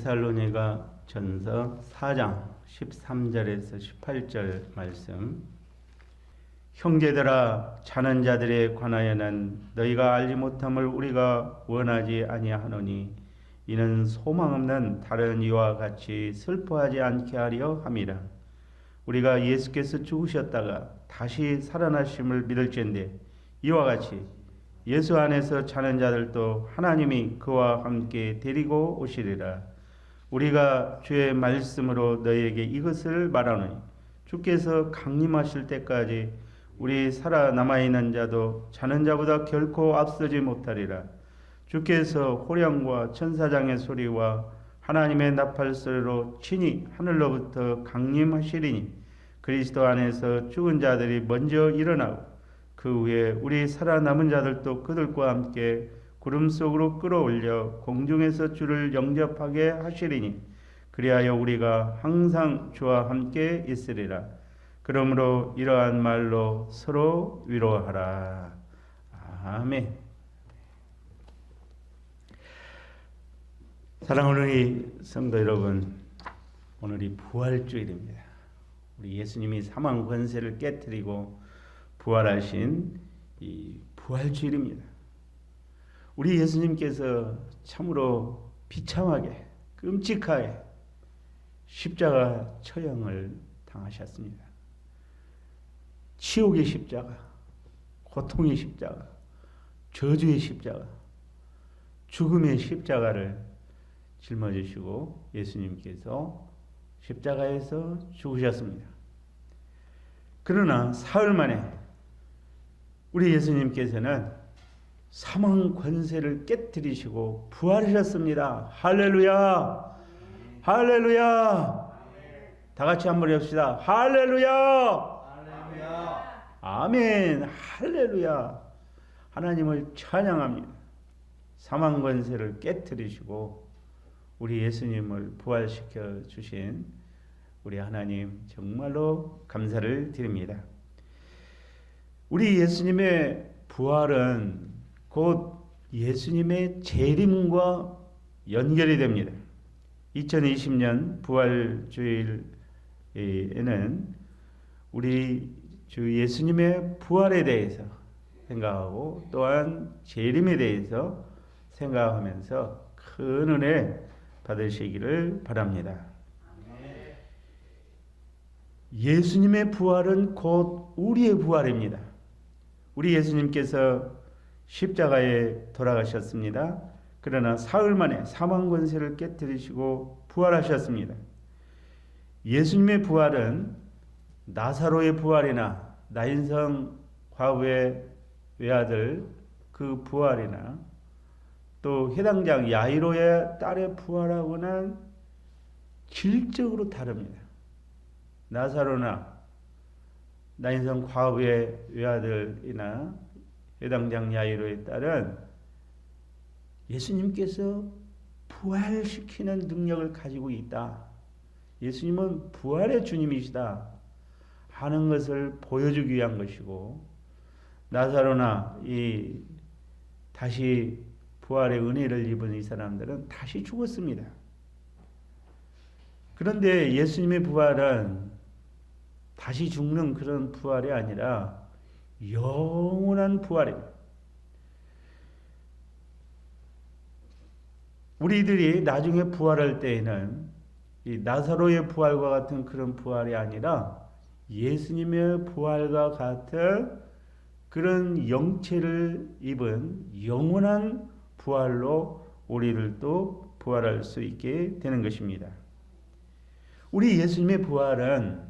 데살로니가 전서 4장 13절에서 18절 말씀. 형제들아, 자는 자들에 관하여는 너희가 알지 못함을 우리가 원하지 아니하노니 이는 소망 없는 다른 이와 같이 슬퍼하지 않게 하려 함이라. 우리가 예수께서 죽으셨다가 다시 살아나심을 믿을진대 이와 같이 예수 안에서 자는 자들도 하나님이 그와 함께 데리고 오시리라. 우리가 주의 말씀으로 너희에게 이것을 말하노니 주께서 강림하실 때까지 우리 살아남아있는 자도 자는 자보다 결코 앞서지 못하리라. 주께서 호령과 천사장의 소리와 하나님의 나팔소리로 친히 하늘로부터 강림하시리니 그리스도 안에서 죽은 자들이 먼저 일어나고 그 후에 우리 살아남은 자들도 그들과 함께 구름 속으로 끌어올려 공중에서 주를 영접하게 하시리니 그리하여 우리가 항상 주와 함께 있으리라. 그러므로 이러한 말로 서로 위로하라. 아멘. 사랑하는 우리 성도 여러분, 오늘이 부활주일입니다. 우리 예수님이 사망 권세를 깨뜨리고 부활하신 이 부활주일입니다. 우리 예수님께서 참으로 비참하게 끔찍하게 십자가 처형을 당하셨습니다. 치욕의 십자가, 고통의 십자가, 저주의 십자가, 죽음의 십자가를 짊어지시고 예수님께서 십자가에서 죽으셨습니다. 그러나 사흘 만에 우리 예수님께서는 사망 권세를 깨뜨리시고 부활하셨습니다. 할렐루야! 할렐루야! 다 같이 한번 해봅시다. 할렐루야! 아멘! 할렐루야! 하나님을 찬양합니다. 사망 권세를 깨뜨리시고 우리 예수님을 부활시켜 주신 우리 하나님 정말로 감사를 드립니다. 우리 예수님의 부활은 곧 예수님의 재림과 연결이 됩니다. 2020년 부활주일에는 우리 주 예수님의 부활에 대해서 생각하고 또한 재림에 대해서 생각하면서 큰 은혜 받으시기를 바랍니다. 예수님의 부활은 곧 우리의 부활입니다. 우리 예수님께서 십자가에 돌아가셨습니다. 그러나 사흘 만에 사망 권세를 깨뜨리시고 부활하셨습니다. 예수님의 부활은 나사로의 부활이나 나인성 과부의 외아들 그 부활이나 또 해당장 야이로의 딸의 부활하고는 질적으로 다릅니다. 나사로나 나인성 과부의 외아들이나 해당장 야이로의 딸은 예수님께서 부활시키는 능력을 가지고 있다. 예수님은 부활의 주님이시다 하는 것을 보여주기 위한 것이고, 나사로나 이 다시 부활의 은혜를 입은 이 사람들은 다시 죽었습니다. 그런데 예수님의 부활은 다시 죽는 그런 부활이 아니라 영원한 부활입니다. 우리들이 나중에 부활할 때에는 이 나사로의 부활과 같은 그런 부활이 아니라 예수님의 부활과 같은 그런 영체를 입은 영원한 부활로 우리들도 부활할 수 있게 되는 것입니다. 우리 예수님의 부활은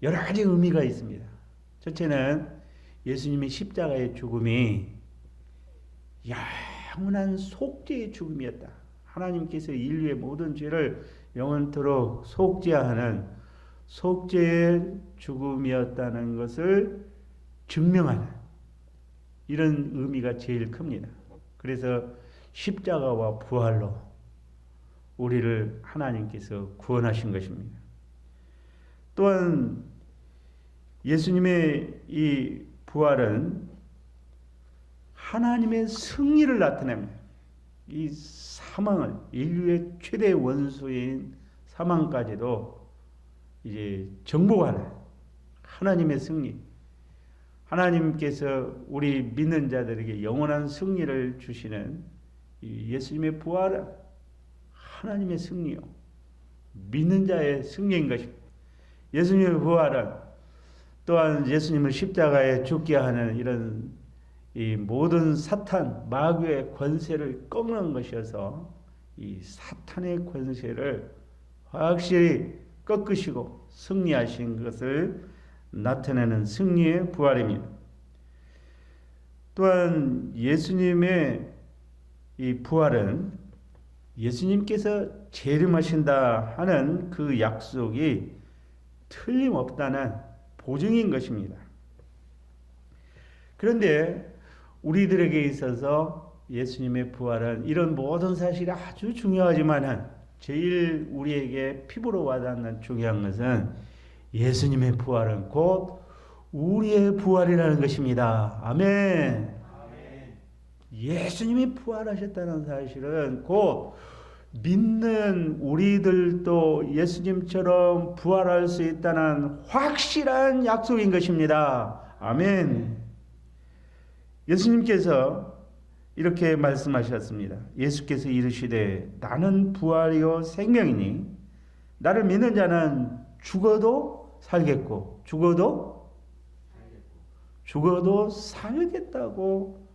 여러 가지 의미가 있습니다. 첫째는 예수님의 십자가의 죽음이 영원한 속죄의 죽음이었다. 하나님께서 인류의 모든 죄를 영원토록 속죄하는 속죄의 죽음이었다는 것을 증명하는 이런 의미가 제일 큽니다. 그래서 십자가와 부활로 우리를 하나님께서 구원하신 것입니다. 또한 예수님의 이 부활은 하나님의 승리를 나타냅니다. 이 사망을, 인류의 최대 원수인 사망까지도 이제 정복하는 하나님의 승리. 하나님께서 우리 믿는 자들에게 영원한 승리를 주시는 이 예수님의 부활은 하나님의 승리요, 믿는 자의 승리인 것입니다. 예수님의 부활은 또한 예수님을 십자가에 죽게 하는 이런 이 모든 사탄, 마귀의 권세를 꺾는 것이어서 이 사탄의 권세를 확실히 꺾으시고 승리하신 것을 나타내는 승리의 부활입니다. 또한 예수님의 이 부활은 예수님께서 재림하신다 하는 그 약속이 틀림없다는 보증인 것입니다. 그런데 우리들에게 있어서 예수님의 부활은 이런 모든 사실이 아주 중요하지만 제일 우리에게 피부로 와닿는 중요한 것은 예수님의 부활은 곧 우리의 부활이라는 것입니다. 아멘. 예수님이 부활하셨다는 사실은 곧 믿는 우리들도 예수님처럼 부활할 수 있다는 확실한 약속인 것입니다. 아멘. 예수님께서 이렇게 말씀하셨습니다. 예수께서 이르시되 나는 부활이요 생명이니 나를 믿는 자는 죽어도 살겠고 죽어도 살겠다고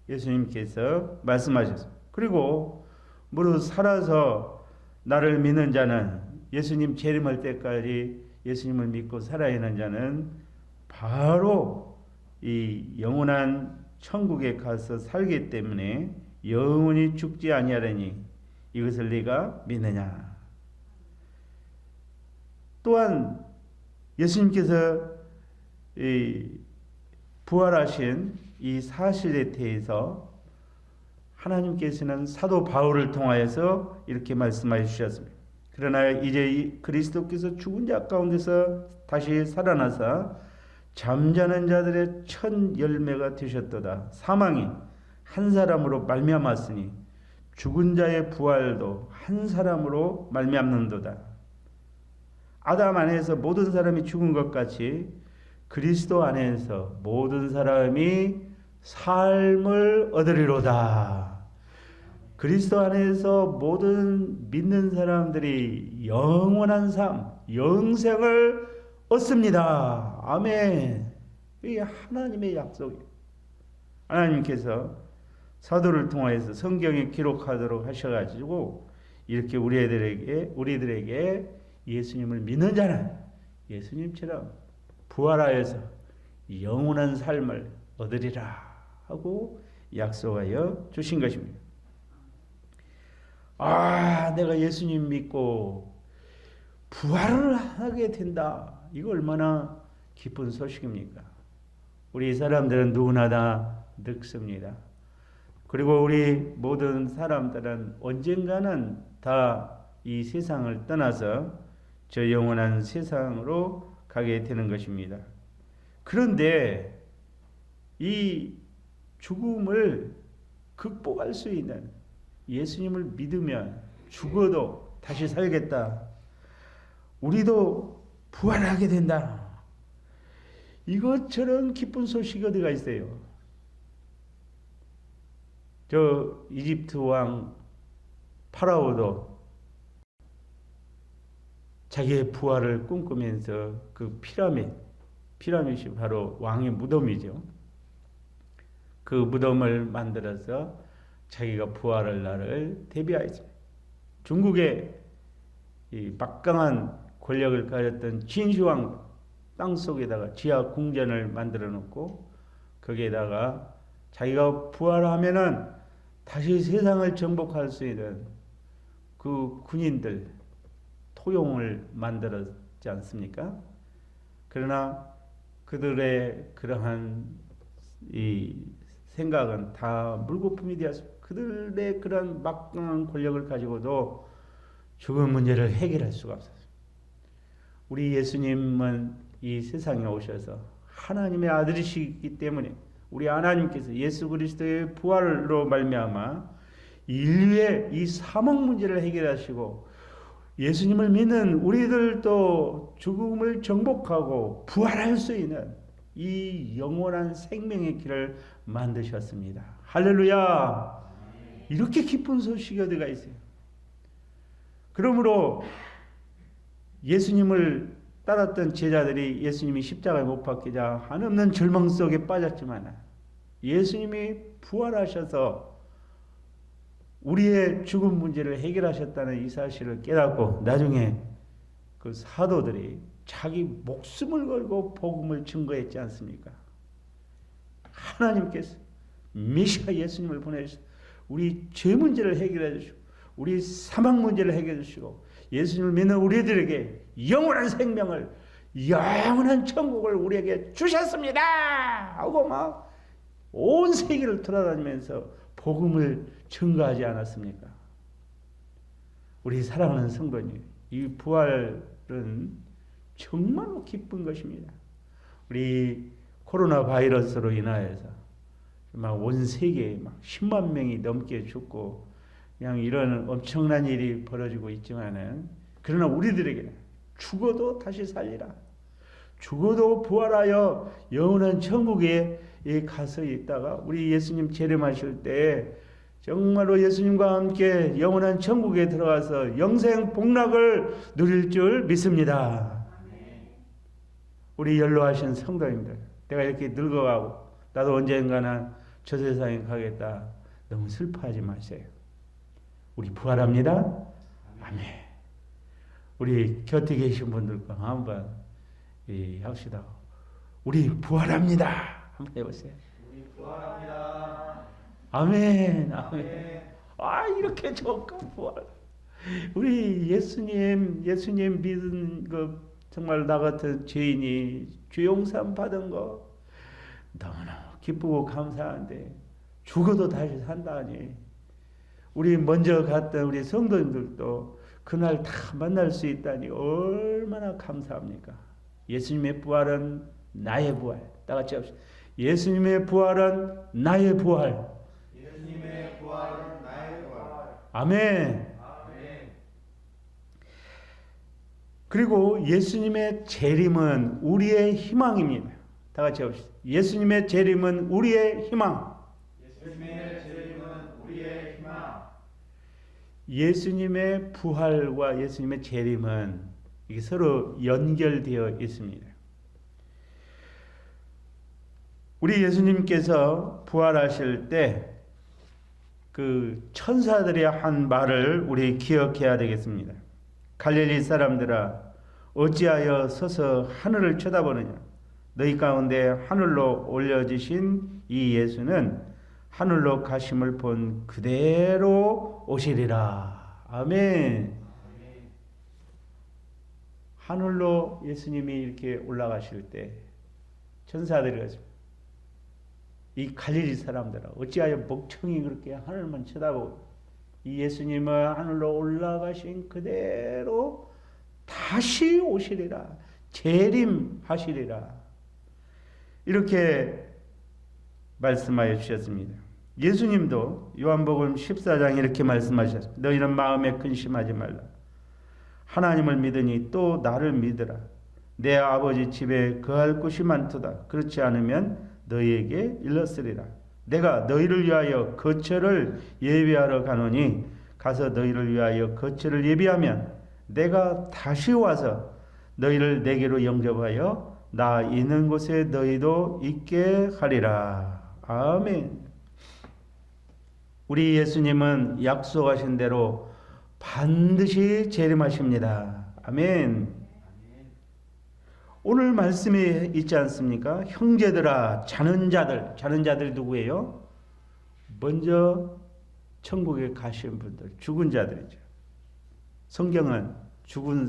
예수님께서 말씀하셨습니다. 그리고 무릇 살아서 나를 믿는 자는 예수님 재림할 때까지 예수님을 믿고 살아있는 자는 바로 이 영원한 천국에 가서 살기 때문에 영원히 죽지 아니하리니 이것을 네가 믿느냐. 또한 예수님께서 부활하신 이 사실에 대해서 하나님께서는 사도 바울을 통하여서 이렇게 말씀하여 주셨습니다. 그러나 이제 그리스도께서 죽은 자 가운데서 다시 살아나사 잠자는 자들의 첫 열매가 되셨도다. 사망이 한 사람으로 말미암았으니 죽은 자의 부활도 한 사람으로 말미암는도다. 아담 안에서 모든 사람이 죽은 것 같이 그리스도 안에서 모든 사람이 삶을 얻으리로다. 그리스도 안에서 모든 믿는 사람들이 영원한 삶, 영생을 얻습니다. 아멘. 이게 하나님의 약속이에요. 하나님께서 사도를 통해서 성경에 기록하도록 하셔가지고 이렇게 우리들에게 예수님을 믿는 자는 예수님처럼 부활하여서 영원한 삶을 얻으리라 하고 약속하여 주신 것입니다. 내가 예수님 믿고 부활을 하게 된다. 이거 얼마나 기쁜 소식입니까? 우리 사람들은 누구나 다 늙습니다. 그리고 우리 모든 사람들은 언젠가는 다 이 세상을 떠나서 저 영원한 세상으로 가게 되는 것입니다. 그런데 이 죽음을 극복할 수 있는 예수님을 믿으면 죽어도 다시 살겠다. 우리도 부활하게 된다. 이것처럼 기쁜 소식이 어디가 있어요? 저 이집트 왕 파라오도 자기의 부활을 꿈꾸면서 그 피라밋이 바로 왕의 무덤이죠. 그 무덤을 만들어서 자기가 부활할 날을 대비하였습니다. 중국의 이 막강한 권력을 가졌던 진시황 땅속에다가 지하 궁전을 만들어 놓고 거기에다가 자기가 부활하면은 다시 세상을 정복할 수 있는 그 군인들 토용을 만들었지 않습니까? 그러나 그들의 그러한 이 생각은 다 물거품이 되었습니다. 그들의 그런 막강한 권력을 가지고도 죽음 문제를 해결할 수가 없었습니다. 우리 예수님은 이 세상에 오셔서 하나님의 아들이시기 때문에 우리 하나님께서 예수 그리스도의 부활로 말미암아 인류의 이 사망 문제를 해결하시고 예수님을 믿는 우리들도 죽음을 정복하고 부활할 수 있는 이 영원한 생명의 길을 만드셨습니다. 할렐루야! 이렇게 기쁜 소식이 어디가 있어요? 그러므로 예수님을 따랐던 제자들이 예수님이 십자가에 못 박히자 한없는 절망 속에 빠졌지만 예수님이 부활하셔서 우리의 죽음 문제를 해결하셨다는 이 사실을 깨닫고 나중에 그 사도들이 자기 목숨을 걸고 복음을 증거했지 않습니까? 하나님께서 메시아 예수님을 보내셔서 우리 죄 문제를 해결해 주시고 우리 사망 문제를 해결해 주시고 예수님을 믿는 우리들에게 영원한 생명을 영원한 천국을 우리에게 주셨습니다 하고 막 온 세계를 돌아다니면서 복음을 증거하지 않았습니까? 우리 사랑하는 성도님, 이 부활은 정말로 기쁜 것입니다. 우리 코로나 바이러스로 인하여서 막 온 세계에 막 10만 명이 넘게 죽고 그냥 이런 엄청난 일이 벌어지고 있지만은 그러나 우리들에게는 죽어도 다시 살리라. 죽어도 부활하여 영원한 천국에 가서 있다가 우리 예수님 재림하실 때 정말로 예수님과 함께 영원한 천국에 들어가서 영생 복락을 누릴 줄 믿습니다. 우리 연로하신 성도님들, 내가 이렇게 늙어가고 나도 언젠가는 저 세상에 가겠다. 너무 슬퍼하지 마세요. 우리 부활합니다. 아멘. 우리 곁에 계신 분들과 한번 합시다. 우리 부활합니다. 한번 해보세요. 우리 부활합니다. 아멘. 아멘. 아, 이렇게 좋고 부활. 우리 예수님 믿은 그 정말 나 같은 죄인이 죄 용서 받은 거 너무나 기쁘고 감사한데 죽어도 다시 산다니. 우리 먼저 갔던 우리 성도님들도 그날 다 만날 수 있다니 얼마나 감사합니까? 예수님의 부활은 나의 부활. 다 같이 합시다. 예수님의 부활은 나의 부활. 예수님의 부활은 나의 부활. 아멘. 아멘. 그리고 예수님의 재림은 우리의 희망입니다. 다 같이 합시다. 예수님의 재림은 우리의 희망. 예수님의 재림은 우리의 희망. 예수님의 부활과 예수님의 재림은 이게 서로 연결되어 있습니다. 우리 예수님께서 부활하실 때 그 천사들이 한 말을 우리 기억해야 되겠습니다. 갈릴리 사람들아 어찌하여 서서 하늘을 쳐다보느냐. 너희 가운데 하늘로 올려지신 이 예수는 하늘로 가심을 본 그대로 오시리라. 아멘. 하늘로 예수님이 이렇게 올라가실 때 천사들이 그랬습니다. 이 갈릴리 사람들아 어찌하여 멍청이 그렇게 하늘만 쳐다보고 이 예수님은 하늘로 올라가신 그대로 다시 오시리라. 재림하시리라. 이렇게 말씀하여 주셨습니다. 예수님도 요한복음 14장 이렇게 말씀하셨습니다. 너희는 마음에 근심하지 말라. 하나님을 믿으니 또 나를 믿으라. 내 아버지 집에 거할 곳이 많도다. 그렇지 않으면 너희에게 일렀으리라. 내가 너희를 위하여 거처를 예비하러 가노니 가서 너희를 위하여 거처를 예비하면 내가 다시 와서 너희를 내게로 영접하여 나 있는 곳에 너희도 있게 하리라. 아멘. 우리 예수님은 약속하신 대로 반드시 재림하십니다. 아멘. 오늘 말씀에 있지 않습니까? 형제들아, 자는 자들 누구예요? 먼저 천국에 가신 분들, 죽은 자들이죠. 성경은 죽은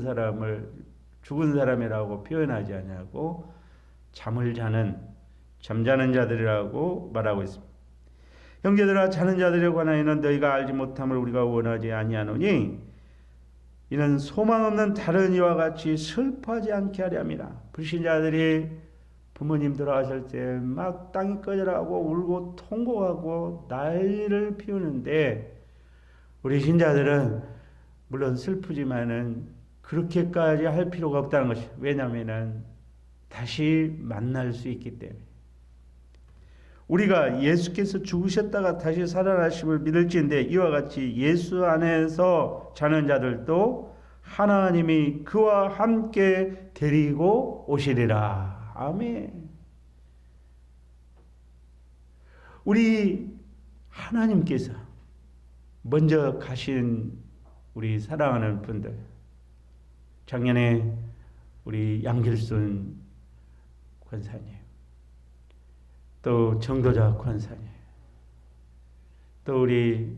사람이라고 표현하지 않냐고 잠자는 자들이라고 말하고 있습니다. 형제들아, 자는 자들에 관하여는 너희가 알지 못함을 우리가 원하지 아니하노니 이는 소망 없는 다른 이와 같이 슬퍼하지 않게 하려 함이라. 불신자들이 부모님 돌아가실 때 막 땅이 꺼져라고 울고 통곡하고 난리를 피우는데 우리 신자들은 물론 슬프지만은 그렇게까지 할 필요가 없다는 것이, 왜냐하면은 다시 만날 수 있기 때문에. 우리가 예수께서 죽으셨다가 다시 살아나심을 믿을지인데 이와 같이 예수 안에서 자는 자들도 하나님이 그와 함께 데리고 오시리라. 아멘. 우리 하나님께서 먼저 가신 우리 사랑하는 분들, 작년에 우리 양길순 권사님, 또 정도자 권사님, 또 우리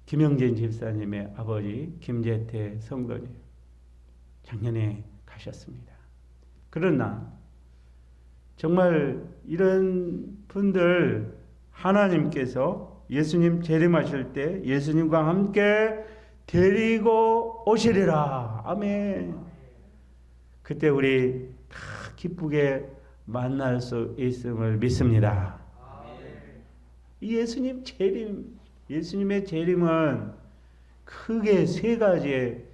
김영진 집사님의 아버지 김재태 성도님, 작년에 가셨습니다. 그러나 정말 이런 분들 하나님께서 예수님 재림하실 때 예수님과 함께 데리고 오시리라. 아멘. 그때 우리 다 기쁘게 만날 수 있음을 믿습니다. 이 예수님 재림, 예수님의 재림은 크게 세 가지의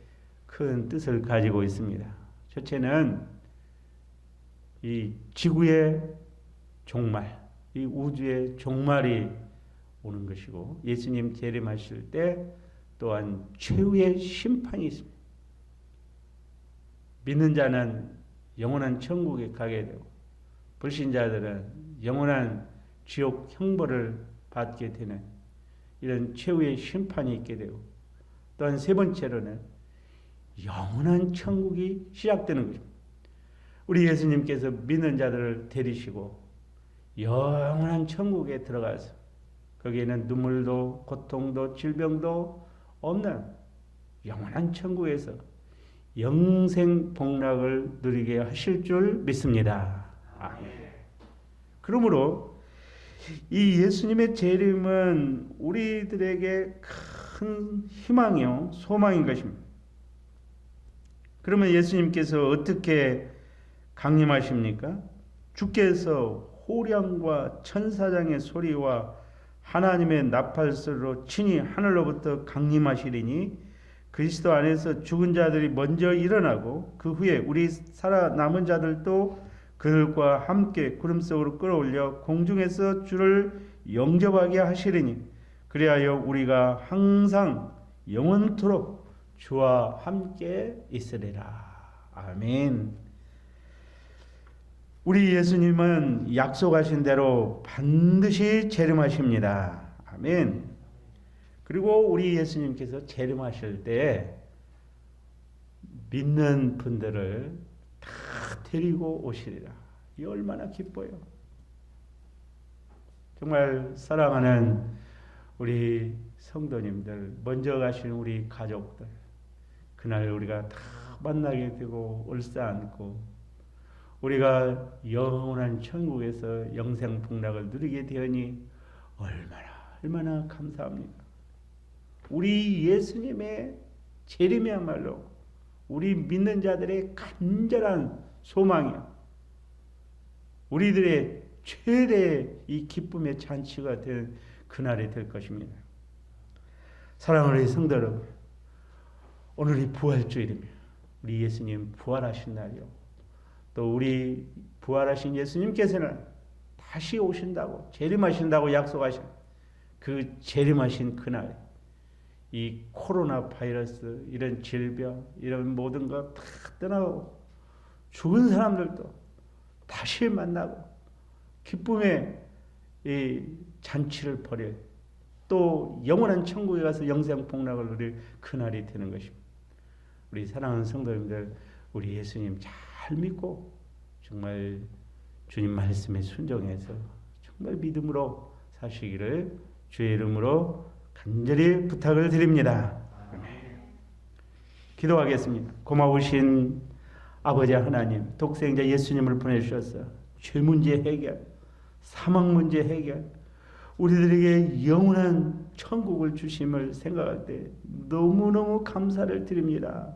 큰 뜻을 가지고 있습니다. 첫째는 이 지구의 종말, 이 우주의 종말이 오는 것이고, 예수님 재림하실 때 또한 최후의 심판이 있습니다. 믿는 자는 영원한 천국에 가게 되고, 불신자들은 영원한 지옥 형벌을 받게 되는 이런 최후의 심판이 있게 되고, 또한 세 번째로는 영원한 천국이 시작되는 것입니다. 우리 예수님께서 믿는 자들을 데리시고 영원한 천국에 들어가서 거기에는 눈물도 고통도 질병도 없는 영원한 천국에서 영생 복락을 누리게 하실 줄 믿습니다. 아멘. 그러므로 이 예수님의 재림은 우리들에게 큰 희망이요 소망인 것입니다. 그러면 예수님께서 어떻게 강림하십니까? 주께서 호령과 천사장의 소리와 하나님의 나팔소리로 친히 하늘로부터 강림하시리니 그리스도 안에서 죽은 자들이 먼저 일어나고 그 후에 우리 살아남은 자들도 그들과 함께 구름 속으로 끌어올려 공중에서 주를 영접하게 하시리니 그리하여 우리가 항상 영원토록 주와 함께 있으리라. 아멘. 우리 예수님은 약속하신 대로 반드시 재림하십니다. 아멘. 그리고 우리 예수님께서 재림하실 때 믿는 분들을 다 데리고 오시리라. 이 얼마나 기뻐요. 정말 사랑하는 우리 성도님들, 먼저 가신 우리 가족들, 그날 우리가 다 만나게 되고 올싸안고 우리가 영원한 천국에서 영생 복락을 누리게 되니 얼마나 감사합니다. 우리 예수님의 재림이야말로 우리 믿는 자들의 간절한 소망이야. 우리들의 최대의 이 기쁨의 잔치가 될 그날이 될 것입니다. 사랑하는 성도 여러분, 오늘이 부활주일입니다. 우리 예수님 부활하신 날이요. 또 우리 부활하신 예수님께서는 다시 오신다고, 재림하신다고 약속하신 그 재림하신 그날, 이 코로나 바이러스, 이런 질병, 이런 모든 것 다 떠나고 죽은 사람들도 다시 만나고 기쁨의 이 잔치를 벌여 또 영원한 천국에 가서 영생 복락을 누릴 그날이 되는 것입니다. 우리 사랑하는 성도님들, 우리 예수님 잘 믿고 정말 주님 말씀에 순종해서 정말 믿음으로 사시기를 주의 이름으로 간절히 부탁을 드립니다. 기도하겠습니다. 고마우신 아버지 하나님, 독생자 예수님을 보내주셔서 죄 문제 해결, 사망 문제 해결, 우리들에게 영원한 천국을 주심을 생각할 때 너무너무 감사를 드립니다.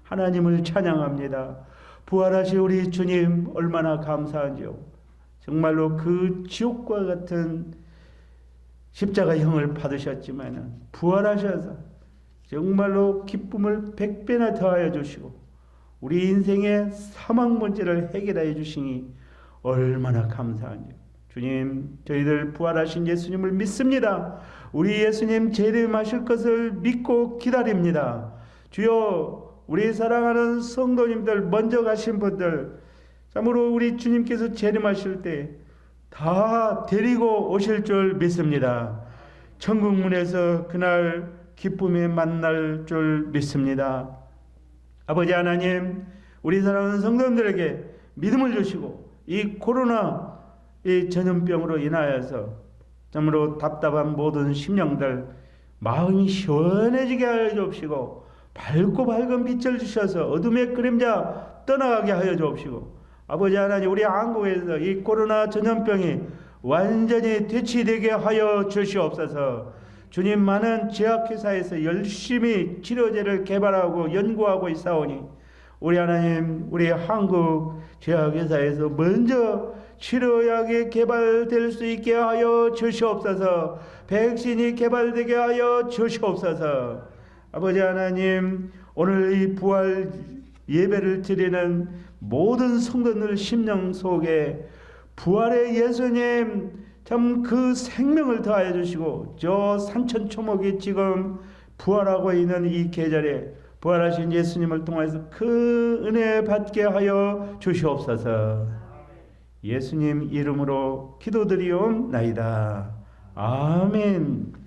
하나님을 찬양합니다. 부활하신 우리 주님 얼마나 감사한지요. 정말로 그 지옥과 같은 십자가형을 받으셨지만 부활하셔서 정말로 기쁨을 100배나 더하여 주시고 우리 인생의 사망 문제를 해결하여 주시니 얼마나 감사한지. 주님, 저희들 부활하신 예수님을 믿습니다. 우리 예수님 재림하실 것을 믿고 기다립니다. 주여, 우리 사랑하는 성도님들, 먼저 가신 분들, 참으로 우리 주님께서 재림하실 때 다 데리고 오실 줄 믿습니다. 천국 문에서 그날 기쁨에 만날 줄 믿습니다. 아버지 하나님, 우리 사랑하는 성도님들에게 믿음을 주시고 이 코로나 이 전염병으로 인하여서 참으로 답답한 모든 심령들 마음이 시원해지게 하여 주옵시고 밝고 밝은 빛을 주셔서 어둠의 그림자 떠나가게 하여 주옵시고 아버지 하나님, 우리 한국에서 이 코로나 전염병이 완전히 퇴치되게 하여 주시옵소서. 주님, 많은 제약회사에서 열심히 치료제를 개발하고 연구하고 있사오니 우리 하나님, 우리 한국 제약회사에서 먼저 치료약이 개발될 수 있게 하여 주시옵소서. 백신이 개발되게 하여 주시옵소서. 아버지 하나님, 오늘 이 부활 예배를 드리는 모든 성도들 심령 속에 부활의 예수님 참 그 생명을 더하여 주시고 저 산천초목이 지금 부활하고 있는 이 계절에 부활하신 예수님을 통해서 그 은혜 받게 하여 주시옵소서. 예수님 이름으로 기도드리옵나이다. 아멘.